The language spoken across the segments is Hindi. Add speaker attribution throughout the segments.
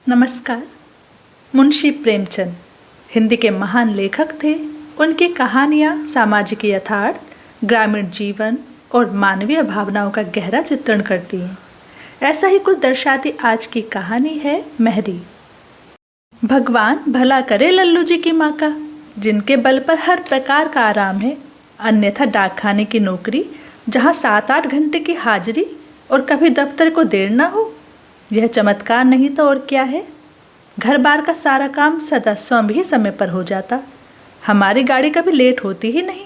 Speaker 1: नमस्कार। मुंशी प्रेमचंद हिंदी के महान लेखक थे। उनकी कहानियाँ सामाजिक यथार्थ, ग्रामीण जीवन और मानवीय भावनाओं का गहरा चित्रण करती हैं। ऐसा ही कुछ दर्शाती आज की कहानी है महरी। भगवान भला करे लल्लू जी की माँ का, जिनके बल पर हर प्रकार का आराम है। अन्यथा डाकखाने की नौकरी, जहाँ 7-8 घंटे की हाजिरी और कभी दफ्तर को देर ना हो, यह चमत्कार नहीं तो और क्या है। घर बार का सारा काम सदा स्वयं ही समय पर हो जाता। हमारी गाड़ी कभी लेट होती ही नहीं।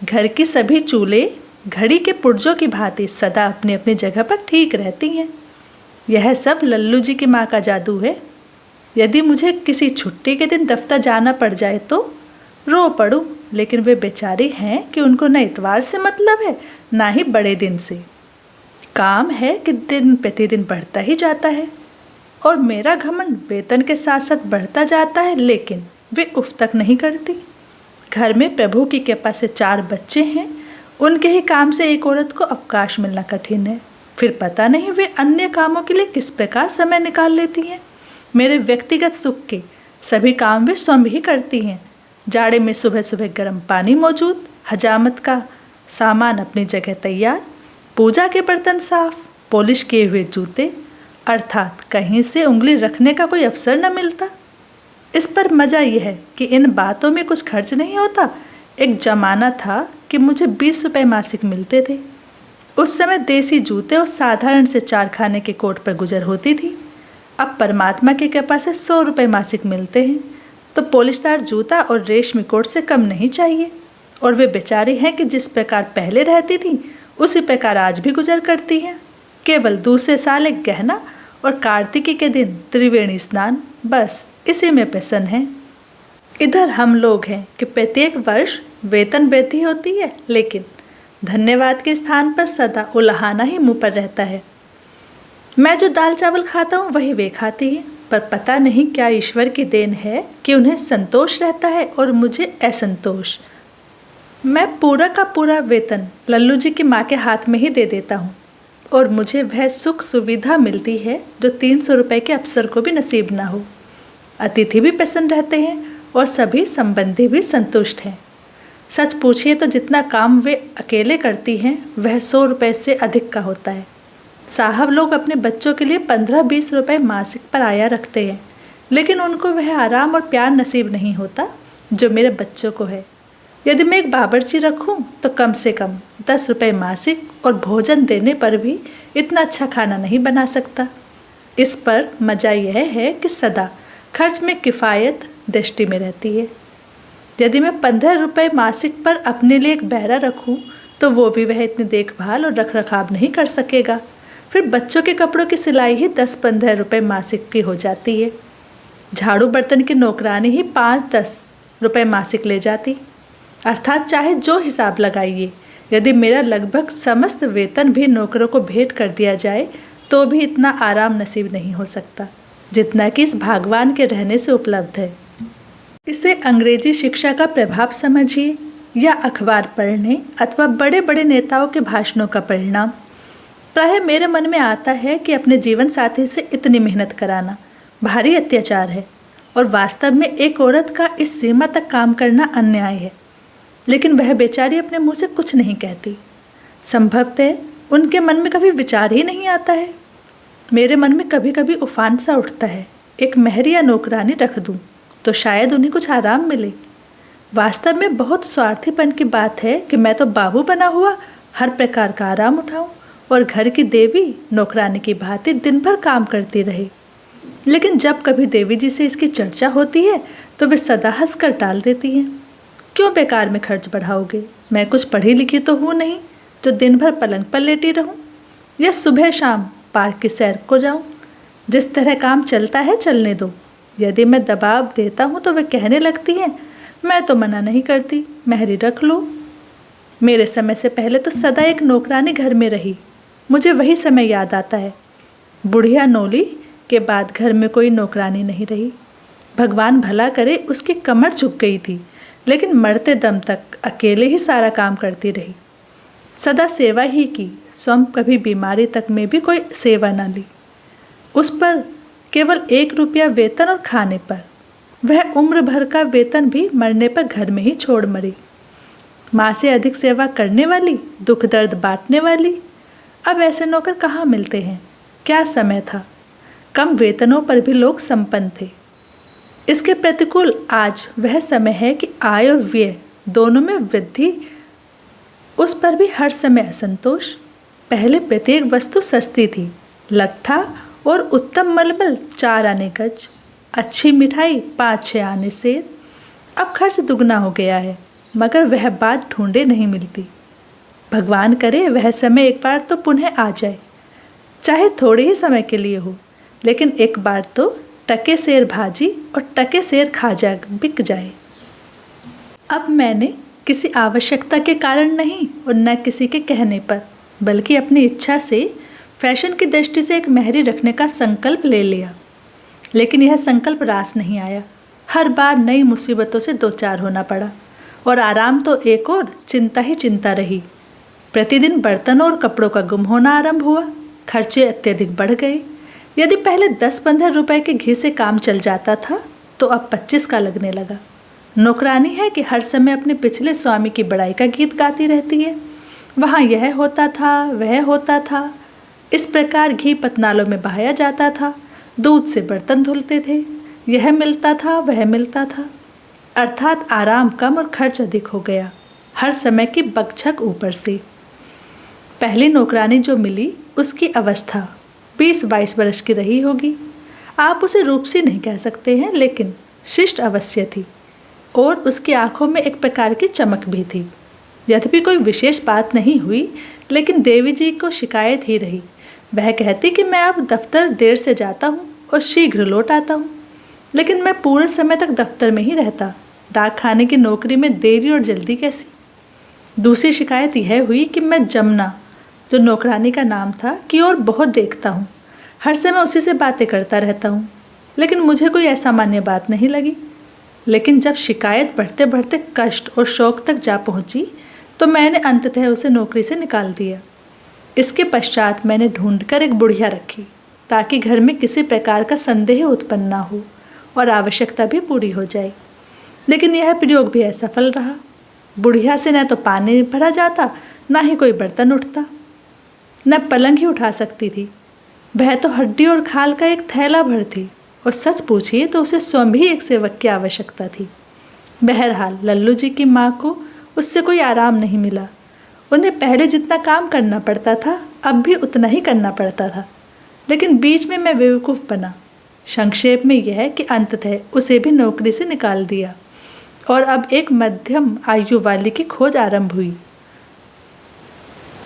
Speaker 1: घर की सभी चूल्हे घड़ी के पुर्जों की भांति सदा अपनी अपनी जगह पर ठीक रहती हैं। यह सब लल्लू जी की माँ का जादू है। यदि मुझे किसी छुट्टी के दिन दफ्तर जाना पड़ जाए तो रो पड़ूं, लेकिन वे बेचारी हैं कि उनको न इतवार से मतलब है, ना ही बड़े दिन से। काम है कि दिन प्रतिदिन बढ़ता ही जाता है और मेरा घमंड वेतन के साथ साथ बढ़ता जाता है, लेकिन वे उफ तक नहीं करती। घर में प्रभु की कृपा से 4 बच्चे हैं। उनके ही काम से एक औरत को अवकाश मिलना कठिन है। फिर पता नहीं वे अन्य कामों के लिए किस प्रकार समय निकाल लेती हैं। मेरे व्यक्तिगत सुख के सभी काम वे स्वयं ही करती हैं। जाड़े में सुबह सुबह गर्म पानी मौजूद, हजामत का सामान अपनी जगह तैयार, पूजा के बर्तन साफ, पॉलिश किए हुए जूते, अर्थात कहीं से उंगली रखने का कोई अवसर न मिलता। इस पर मज़ा यह है कि इन बातों में कुछ खर्च नहीं होता। एक जमाना था कि मुझे 20 रुपये मासिक मिलते थे। उस समय देसी जूते और साधारण से 4 खाने के कोट पर गुजर होती थी। अब परमात्मा की कृपा से 100 रुपये मासिक मिलते हैं, तो पॉलिशदार जूता और रेशमी कोट से कम नहीं चाहिए। और वे बेचारी हैं कि जिस प्रकार पहले रहती थी उसी प्रकार आज भी गुजर करती हैं। केवल दूसरे साल एक गहना और कार्तिकी के दिन त्रिवेणी स्नान, बस इसी में प्रसन्न है। इधर हम लोग हैं कि प्रत्येक वर्ष वेतन वृद्धि होती है, लेकिन धन्यवाद के स्थान पर सदा उलाहना ही मुँह पर रहता है। मैं जो दाल चावल खाता हूँ वही वे खाती हैं, पर पता नहीं क्या ईश्वर की देन है कि उन्हें संतोष रहता है और मुझे असंतोष। मैं पूरा का पूरा वेतन लल्लू जी की माँ के हाथ में ही दे देता हूँ और मुझे वह सुख सुविधा मिलती है जो 300 रुपये के अफसर को भी नसीब ना हो। अतिथि भी प्रसन्न रहते हैं और सभी संबंधी भी संतुष्ट हैं। सच पूछिए तो जितना काम वे अकेले करती हैं वह 100 रुपये से अधिक का होता है। साहब लोग अपने बच्चों के लिए 15-20 रुपये मासिक पर आया रखते हैं, लेकिन उनको वह आराम और प्यार नसीब नहीं होता जो मेरे बच्चों को है। यदि मैं एक बावर्ची रखूं तो कम से कम 10 रुपये मासिक और भोजन देने पर भी इतना अच्छा खाना नहीं बना सकता। इस पर मज़ा यह है कि सदा खर्च में किफ़ायत दृष्टि में रहती है। यदि मैं 15 रुपये मासिक पर अपने लिए एक बहरा रखूं तो वो भी वह इतनी देखभाल और रख रखाव नहीं कर सकेगा। फिर बच्चों के कपड़ों की सिलाई ही 10-15 रुपये मासिक की हो जाती है। झाड़ू बर्तन की नौकरानी ही 5-10 रुपये मासिक ले जाती। अर्थात चाहे जो हिसाब लगाइए, यदि मेरा लगभग समस्त वेतन भी नौकरों को भेंट कर दिया जाए तो भी इतना आराम नसीब नहीं हो सकता जितना कि इस भगवान के रहने से उपलब्ध है। इसे अंग्रेजी शिक्षा का प्रभाव समझिए या अखबार पढ़ने अथवा बड़े बड़े नेताओं के भाषणों का परिणाम। प्राय मेरे मन में आता है कि अपने जीवन साथी से इतनी मेहनत कराना भारी अत्याचार है और वास्तव में एक औरत का इस सीमा तक काम करना अन्याय है। लेकिन वह बेचारी अपने मुंह से कुछ नहीं कहती। संभवतः उनके मन में कभी विचार ही नहीं आता है। मेरे मन में कभी कभी उफान सा उठता है, एक महरी या नौकरानी रख दूं तो शायद उन्हें कुछ आराम मिले। वास्तव में बहुत स्वार्थीपन की बात है कि मैं तो बाबू बना हुआ हर प्रकार का आराम उठाऊं और घर की देवी नौकरानी की भांति दिन भर काम करती रहे। लेकिन जब कभी देवी जी से इसकी चर्चा होती है तो वे सदा हंसकर टाल देती हैं। क्यों बेकार में खर्च बढ़ाओगे? मैं कुछ पढ़ी लिखी तो हूँ नहीं जो दिन भर पलंग पर लेटी रहूँ या सुबह शाम पार्क की सैर को जाऊँ। जिस तरह काम चलता है चलने दो। यदि मैं दबाव देता हूँ तो वे कहने लगती हैं, मैं तो मना नहीं करती, महरी रख लो। मेरे समय से पहले तो सदा एक नौकरानी घर में रही। मुझे वही समय याद आता है। बुढ़िया नोली के बाद घर में कोई नौकरानी नहीं रही। भगवान भला करे उसकी कमर झुक गई थी, लेकिन मरते दम तक अकेले ही सारा काम करती रही। सदा सेवा ही की, स्वयं कभी बीमारी तक में भी कोई सेवा न ली। उस पर केवल 1 रुपया वेतन और खाने पर। वह उम्र भर का वेतन भी मरने पर घर में ही छोड़ मरी। माँ से अधिक सेवा करने वाली, दुख दर्द बांटने वाली। अब ऐसे नौकर कहाँ मिलते हैं। क्या समय था, कम वेतनों पर भी लोग संपन्न थे। इसके प्रतिकूल आज वह समय है कि आय और व्यय दोनों में वृद्धि, उस पर भी हर समय असंतोष। पहले प्रत्येक वस्तु सस्ती थी, लट्ठा और उत्तम मलमल 4 आने गज, अच्छी मिठाई 5-6 आने से। अब खर्च दुगना हो गया है, मगर वह बात ढूंढे नहीं मिलती। भगवान करे वह समय एक बार तो पुनः आ जाए, चाहे थोड़े ही समय के लिए हो, लेकिन एक बार तो टके सेर भाजी और टके सेर खाजा बिक जाए। अब मैंने किसी आवश्यकता के कारण नहीं और न किसी के कहने पर, बल्कि अपनी इच्छा से फैशन की दृष्टि से एक मेहरी रखने का संकल्प ले लिया। लेकिन यह संकल्प रास नहीं आया। हर बार नई मुसीबतों से दो चार होना पड़ा और आराम तो एक और चिंता ही चिंता रही। प्रतिदिन बर्तनों और कपड़ों का गुम होना आरंभ हुआ। खर्चे अत्यधिक बढ़ गए। यदि पहले 10-15 रुपए के घी से काम चल जाता था तो अब 25 का लगने लगा। नौकरानी है कि हर समय अपने पिछले स्वामी की बड़ाई का गीत गाती रहती है। वहाँ यह होता था, वह होता था। इस प्रकार घी पतनालों में बहाया जाता था, दूध से बर्तन धुलते थे, यह मिलता था, वह मिलता था। अर्थात आराम कम और खर्च अधिक हो गया। हर समय की बकझक ऊपर से। पहली नौकरानी जो मिली उसकी अवस्था 20-22 वर्ष की रही होगी। आप उसे रूपसी नहीं कह सकते हैं, लेकिन शिष्ट अवश्य थी और उसकी आंखों में एक प्रकार की चमक भी थी। यद्यपि कोई विशेष बात नहीं हुई, लेकिन देवी जी को शिकायत ही रही। वह कहती कि मैं अब दफ्तर देर से जाता हूँ और शीघ्र लौट आता हूँ, लेकिन मैं पूरे समय तक दफ्तर में ही रहता। डाक खाने की नौकरी में देरी और जल्दी कैसी। दूसरी शिकायत यह हुई कि मैं जमुना, जो नौकरानी का नाम था, की ओर बहुत देखता हूँ। हर समय उसी से बातें करता रहता हूँ, लेकिन मुझे कोई असामान्य बात नहीं लगी। लेकिन जब शिकायत बढ़ते बढ़ते कष्ट और शौक तक जा पहुँची तो मैंने अंततः उसे नौकरी से निकाल दिया। इसके पश्चात मैंने ढूंढकर एक बुढ़िया रखी, ताकि घर में किसी प्रकार का संदेह उत्पन्न ना हो और आवश्यकता भी पूरी हो जाए। लेकिन यह प्रयोग भी असफल रहा। बुढ़िया से न तो पानी भरा जाता, ना ही कोई बर्तन उठता, न पलंग ही उठा सकती थी। वह तो हड्डी और खाल का एक थैला भर थी, और सच पूछिए तो उसे स्वयं भी एक सेवक की आवश्यकता थी। बहरहाल लल्लू जी की माँ को उससे कोई आराम नहीं मिला। उन्हें पहले जितना काम करना पड़ता था अब भी उतना ही करना पड़ता था, लेकिन बीच में मैं बेवकूफ़ बना। संक्षेप में यह कि अंततः उसे भी नौकरी से निकाल दिया और अब एक मध्यम आयु वाली की खोज आरंभ हुई।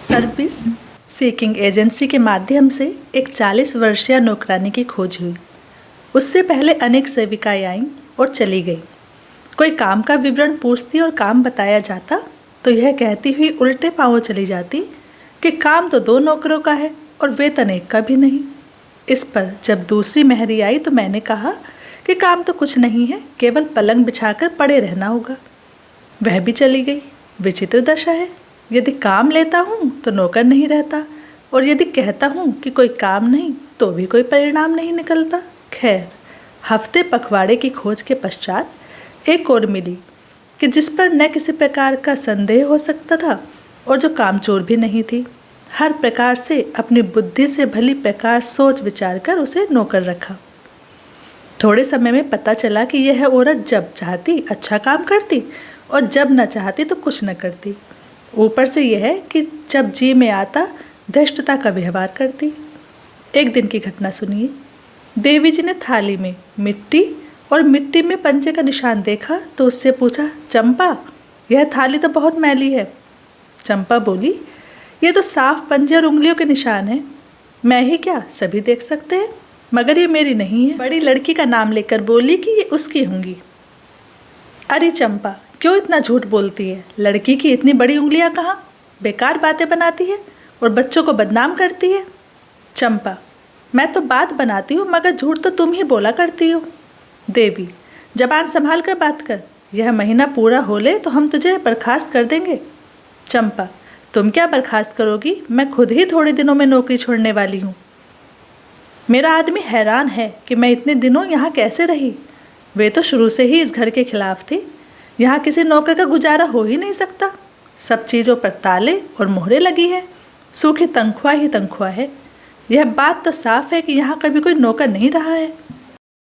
Speaker 1: सर्विस सीकिंग एजेंसी के माध्यम से एक 40 वर्षीय नौकरानी की खोज हुई। उससे पहले अनेक सेविकाएं आईं और चली गईं। कोई काम का विवरण पूछती और काम बताया जाता तो यह कहती हुई उल्टे पांवों चली जाती कि काम तो 2 नौकरों का है और वेतन एक का भी नहीं। इस पर जब दूसरी मेहरी आई तो मैंने कहा कि काम तो कुछ नहीं है, केवल पलंग बिछाकर पड़े रहना होगा। वह भी चली गई। विचित्र दशा है। यदि काम लेता हूँ तो नौकर नहीं रहता, और यदि कहता हूँ कि कोई काम नहीं तो भी कोई परिणाम नहीं निकलता। खैर, हफ्ते पखवाड़े की खोज के पश्चात एक और मिली कि जिस पर न किसी प्रकार का संदेह हो सकता था और जो कामचोर भी नहीं थी। हर प्रकार से अपनी बुद्धि से भली प्रकार सोच विचार कर उसे नौकर रखा। थोड़े समय में पता चला कि यह औरत जब चाहती अच्छा काम करती और जब न चाहती तो कुछ न करती। ऊपर से यह कि जब जी में आता धृष्टता का व्यवहार करती। एक दिन की घटना सुनिए। देवी जी ने थाली में मिट्टी और मिट्टी में पंजे का निशान देखा तो उससे पूछा, चंपा, यह थाली तो बहुत मैली है। चंपा बोली, ये तो साफ पंजे और उंगलियों के निशान हैं। मैं ही क्या, सभी देख सकते हैं, मगर ये मेरी नहीं है। बड़ी लड़की का नाम लेकर बोली कि ये उसकी होंगी। अरे चंपा, क्यों इतना झूठ बोलती है? लड़की की इतनी बड़ी उंगलियां कहाँ? बेकार बातें बनाती है और बच्चों को बदनाम करती है। चंपा, मैं तो बात बनाती हूँ, मगर झूठ तो तुम ही बोला करती हो। देवी, जबान संभाल कर बात कर। यह महीना पूरा हो ले तो हम तुझे बर्खास्त कर देंगे। चंपा, तुम क्या बर्खास्त करोगी? मैं खुद ही थोड़े दिनों में नौकरी छोड़ने वाली हूँ। मेरा आदमी हैरान है कि मैं इतने दिनों यहाँ कैसे रही। वे तो शुरू से ही इस घर के खिलाफ थे। यहाँ किसी नौकर का गुजारा हो ही नहीं सकता। सब चीज़ों पर ताले और मोहरें लगी हैं। सूखी तनख्वाह ही तनख्वाह है। यह बात तो साफ है कि यहाँ कभी कोई नौकर नहीं रहा है।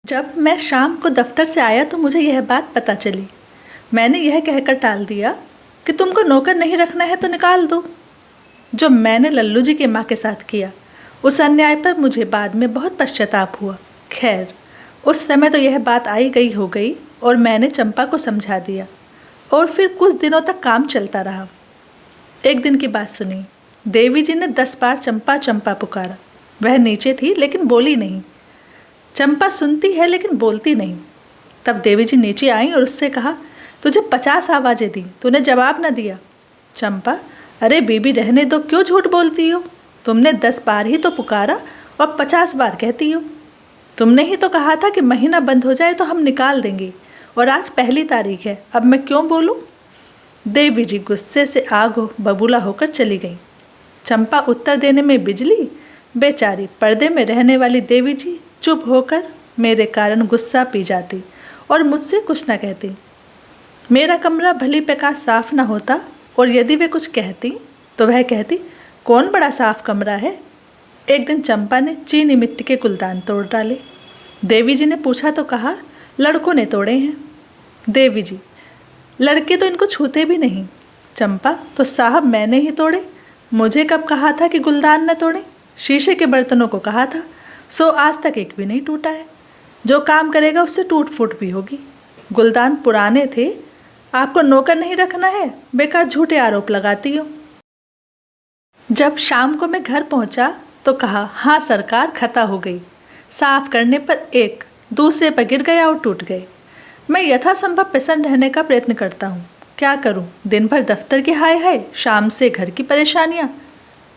Speaker 1: जब मैं शाम को दफ्तर से आया तो मुझे यह बात पता चली। मैंने यह कहकर टाल दिया कि तुमको नौकर नहीं रखना है तो निकाल दो। जो मैंने लल्लू जी के माँ के साथ किया, उस अन्याय पर मुझे बाद में बहुत पश्चाताप हुआ। खैर, उस समय तो यह बात आई गई हो गई और मैंने चंपा को समझा दिया और फिर कुछ दिनों तक काम चलता रहा। एक दिन की बात सुनी। देवी जी ने 10 बार चंपा चंपा पुकारा। वह नीचे थी लेकिन बोली नहीं। चंपा सुनती है लेकिन बोलती नहीं। तब देवी जी नीचे आई और उससे कहा, तुझे 50 आवाज़ें दी, तूने जवाब न दिया। चंपा, अरे बीबी रहने दो, क्यों झूठ बोलती हो? तुमने 10 बार ही तो पुकारा और 50 बार कहती हो। तुमने ही तो कहा था कि महीना बंद हो जाए तो हम निकाल देंगे, और आज पहली तारीख है, अब मैं क्यों बोलूं? देवी जी गुस्से से आग बबूला होकर चली गई। चंपा उत्तर देने में बिजली। बेचारी पर्दे में रहने वाली देवी जी चुप होकर मेरे कारण गुस्सा पी जाती और मुझसे कुछ न कहती। मेरा कमरा भली प्रकार साफ न होता और यदि वे कुछ कहती तो वह कहती, कौन बड़ा साफ कमरा है। एक दिन चंपा ने चीनी मिट्टी के गुलदान तोड़ डाले। देवी जी ने पूछा तो कहा, लड़कों ने तोड़े हैं। देवी जी, लड़के तो इनको छूते भी नहीं। चंपा, तो साहब मैंने ही तोड़े। मुझे कब कहा था कि गुलदान न तोड़ें? शीशे के बर्तनों को कहा था, सो आज तक एक भी नहीं टूटा है। जो काम करेगा उससे टूट फूट भी होगी। गुलदान पुराने थे। आपको नौकर नहीं रखना है, बेकार झूठे आरोप लगाती हो। जब शाम को मैं घर पहुंचा तो कहा, हाँ सरकार, खता हो गई। साफ करने पर एक, दूसरे पर गिर गया और टूट गए। मैं यथासंभव प्रसन्न रहने का प्रयत्न करता हूँ। क्या करूँ, दिन भर दफ्तर की हाय हाय, शाम से घर की परेशानियाँ।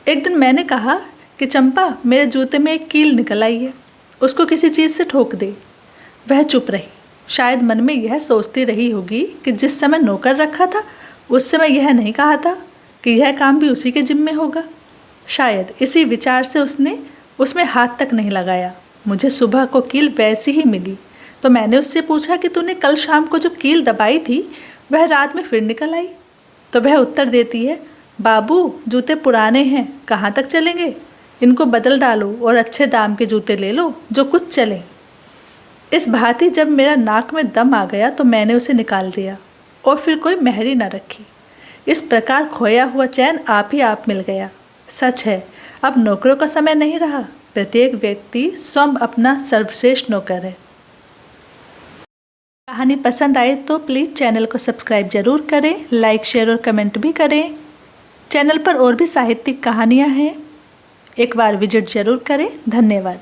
Speaker 1: एक दिन मैंने कहा कि चंपा, मेरे जूते में एक कील निकल आई है, उसको किसी चीज़ से ठोक दे। वह चुप रही। शायद मन में यह सोचती रही होगी कि जिस समय नौकर रखा था उस समय यह नहीं कहा था कि यह काम भी उसी के जिम्मे होगा। शायद इसी विचार से उसने उसमें हाथ तक नहीं लगाया। मुझे सुबह को कील वैसी ही मिली तो मैंने उससे पूछा कि तूने कल शाम को जो कील दबाई थी वह रात में फिर निकल आई? तो वह उत्तर देती है, बाबू जूते पुराने हैं, कहाँ तक चलेंगे, इनको बदल डालो और अच्छे दाम के जूते ले लो जो कुछ चलें। इस भांति जब मेरा नाक में दम आ गया तो मैंने उसे निकाल दिया और फिर कोई मेहरी न रखी। इस प्रकार खोया हुआ चैन आप ही आप मिल गया। सच है, अब नौकरों का समय नहीं रहा। प्रत्येक व्यक्ति स्वयं अपना सर्वश्रेष्ठ नौकर है। कहानी पसंद आए तो प्लीज़ चैनल को सब्सक्राइब जरूर करें, लाइक शेयर और कमेंट भी करें। चैनल पर और भी साहित्यिक कहानियाँ हैं, एक बार विजिट जरूर करें। धन्यवाद।